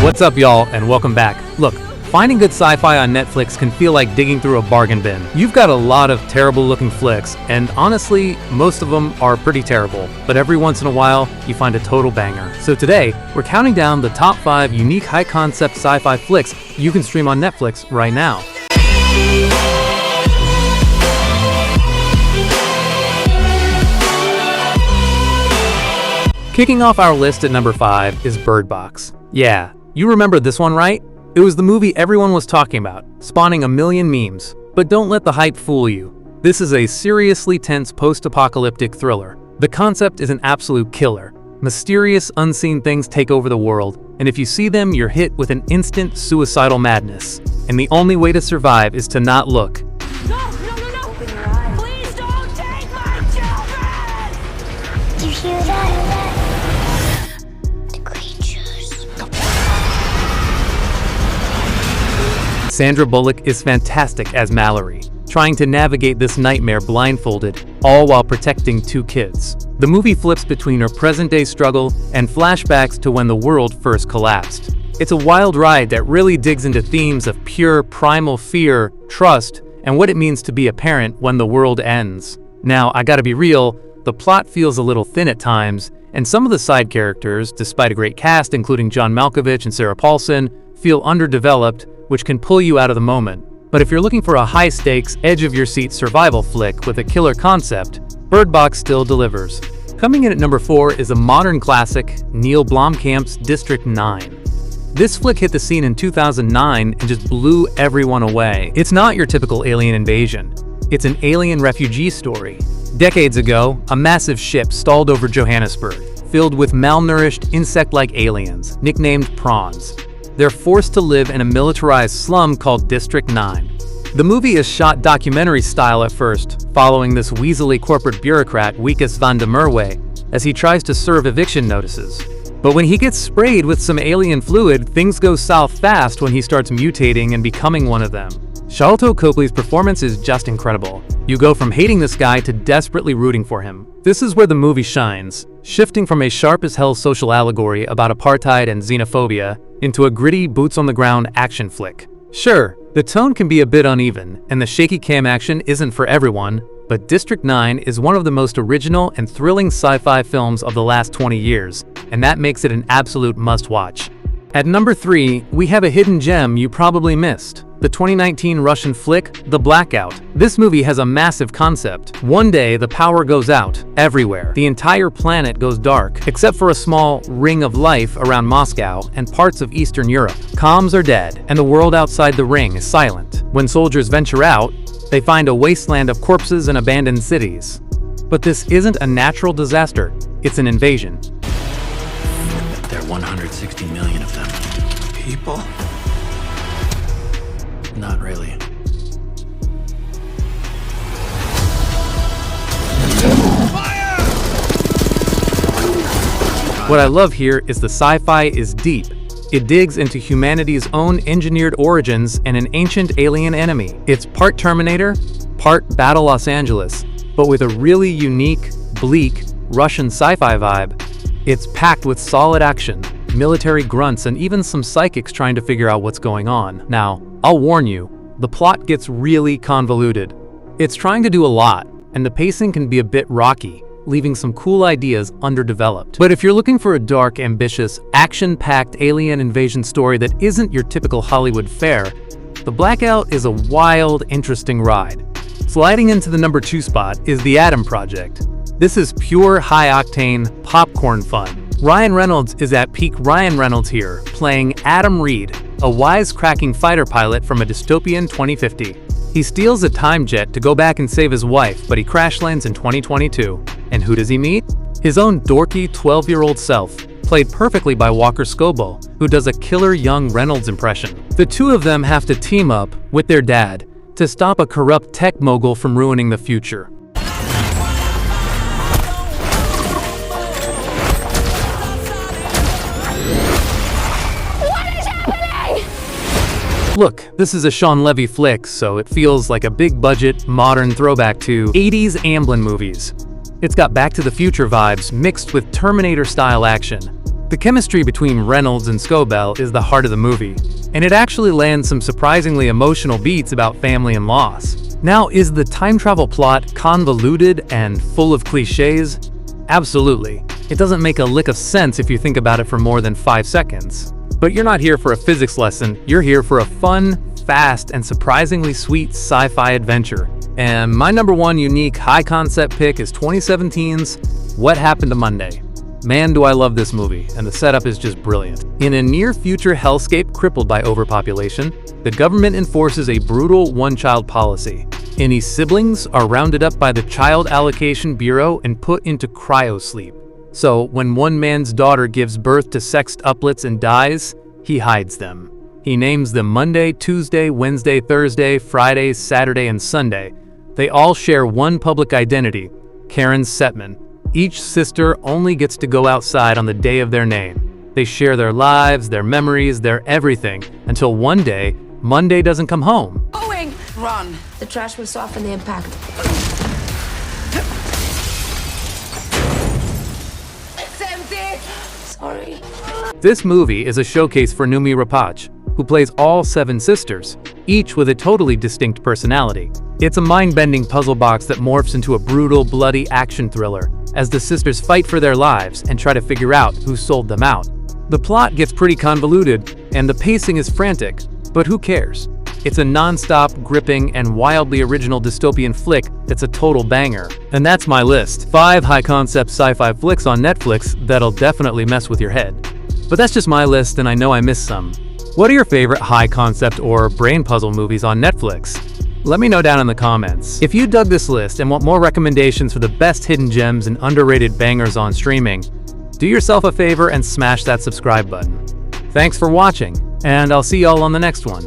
What's up, y'all, and welcome back. Look, finding good sci-fi on Netflix can feel like digging through a bargain bin. You've got a lot of terrible-looking flicks, and honestly, most of them are pretty terrible. But every once in a while, you find a total banger. So today, we're counting down the top 5 unique high-concept sci-fi flicks you can stream on Netflix right now. Kicking off our list at number 5 is Bird Box. Yeah, you remember this one, right? It was the movie everyone was talking about, spawning a million memes. But don't let the hype fool you. This is a seriously tense post-apocalyptic thriller. The concept is an absolute killer. Mysterious, unseen things take over the world, and if you see them, you're hit with an instant suicidal madness. And the only way to survive is to not look. No! Open your eyes. Please don't take my children! You hear that? The creatures. Sandra Bullock is fantastic as Mallory, trying to navigate this nightmare blindfolded, all while protecting 2 kids. The movie flips between her present-day struggle and flashbacks to when the world first collapsed. It's a wild ride that really digs into themes of pure, primal fear, trust, and what it means to be a parent when the world ends. Now, I gotta be real, the plot feels a little thin at times, and some of the side characters, despite a great cast including John Malkovich and Sarah Paulson, feel underdeveloped, which can pull you out of the moment. But if you're looking for a high-stakes, edge-of-your-seat survival flick with a killer concept, Bird Box still delivers. Coming in at number 4 is a modern classic, Neil Blomkamp's District 9. This flick hit the scene in 2009 and just blew everyone away. It's not your typical alien invasion. It's an alien refugee story. Decades ago, a massive ship stalled over Johannesburg, filled with malnourished, insect-like aliens, nicknamed prawns. They're forced to live in a militarized slum called District 9. The movie is shot documentary style at first, following this weaselly corporate bureaucrat Wikus van der Merwe as he tries to serve eviction notices. But when he gets sprayed with some alien fluid, things go south fast when he starts mutating and becoming one of them. Sharlto Copley's performance is just incredible. You go from hating this guy to desperately rooting for him. This is where the movie shines, shifting from a sharp-as-hell social allegory about apartheid and xenophobia into a gritty, boots-on-the-ground action flick. Sure, the tone can be a bit uneven, and the shaky cam action isn't for everyone, but District 9 is one of the most original and thrilling sci-fi films of the last 20 years, and that makes it an absolute must-watch. At number 3, we have a hidden gem you probably missed. The 2019 Russian flick, The Blackout. This movie has a massive concept. One day, the power goes out, everywhere. The entire planet goes dark, except for a small ring of life around Moscow and parts of Eastern Europe. Comms are dead, and the world outside the ring is silent. When soldiers venture out, they find a wasteland of corpses and abandoned cities. But this isn't a natural disaster, it's an invasion. There are 160 million of them. People? Not really. What I love here is the sci-fi is deep. It digs into humanity's own engineered origins and an ancient alien enemy. It's part Terminator, part Battle Los Angeles, but with a really unique, bleak, Russian sci-fi vibe. It's packed with solid action, military grunts, and even some psychics trying to figure out what's going on. Now, I'll warn you, the plot gets really convoluted. It's trying to do a lot, and the pacing can be a bit rocky, leaving some cool ideas underdeveloped. But if you're looking for a dark, ambitious, action-packed alien invasion story that isn't your typical Hollywood fare, The Blackout is a wild, interesting ride. Sliding into the number 2 spot is The Adam Project. This is pure high-octane, popcorn fun. Ryan Reynolds is at peak Ryan Reynolds here, playing Adam Reed, a wisecracking fighter pilot from a dystopian 2050. He steals a time jet to go back and save his wife, but he crash lands in 2022. And who does he meet? His own dorky 12-year-old self, played perfectly by Walker Scobell, who does a killer young Reynolds impression. The two of them have to team up with their dad to stop a corrupt tech mogul from ruining the future. Look, this is a Sean Levy flick, so it feels like a big-budget, modern throwback to 80s Amblin movies. It's got Back to the Future vibes mixed with Terminator-style action. The chemistry between Reynolds and Scobell is the heart of the movie, and it actually lands some surprisingly emotional beats about family and loss. Now, is the time travel plot convoluted and full of cliches? Absolutely. It doesn't make a lick of sense if you think about it for more than 5 seconds. But you're not here for a physics lesson, you're here for a fun, fast, and surprisingly sweet sci-fi adventure. And my number one unique high-concept pick is 2017's What Happened to Monday. Man, do I love this movie, and the setup is just brilliant. In a near-future hellscape crippled by overpopulation, the government enforces a brutal one-child policy. Any siblings are rounded up by the Child Allocation Bureau and put into cryosleep. So, when one man's daughter gives birth to sextuplets and dies, he hides them. He names them Monday, Tuesday, Wednesday, Thursday, Friday, Saturday, and Sunday. They all share one public identity, Karen Setman. Each sister only gets to go outside on the day of their name. They share their lives, their memories, their everything, until one day, Monday doesn't come home. Going! Run! The trash will soften the impact. It's empty! Sorry. This movie is a showcase for Noomi Rapace, who plays all 7 sisters, each with a totally distinct personality. It's a mind-bending puzzle box that morphs into a brutal, bloody action thriller as the sisters fight for their lives and try to figure out who sold them out. The plot gets pretty convoluted, and the pacing is frantic, but who cares? It's a non-stop, gripping, and wildly original dystopian flick that's a total banger. And that's my list. 5 high-concept sci-fi flicks on Netflix that'll definitely mess with your head. But that's just my list, and I know I missed some. What are your favorite high-concept or brain puzzle movies on Netflix? Let me know down in the comments. If you dug this list and want more recommendations for the best hidden gems and underrated bangers on streaming, do yourself a favor and smash that subscribe button. Thanks for watching, and I'll see y'all on the next one.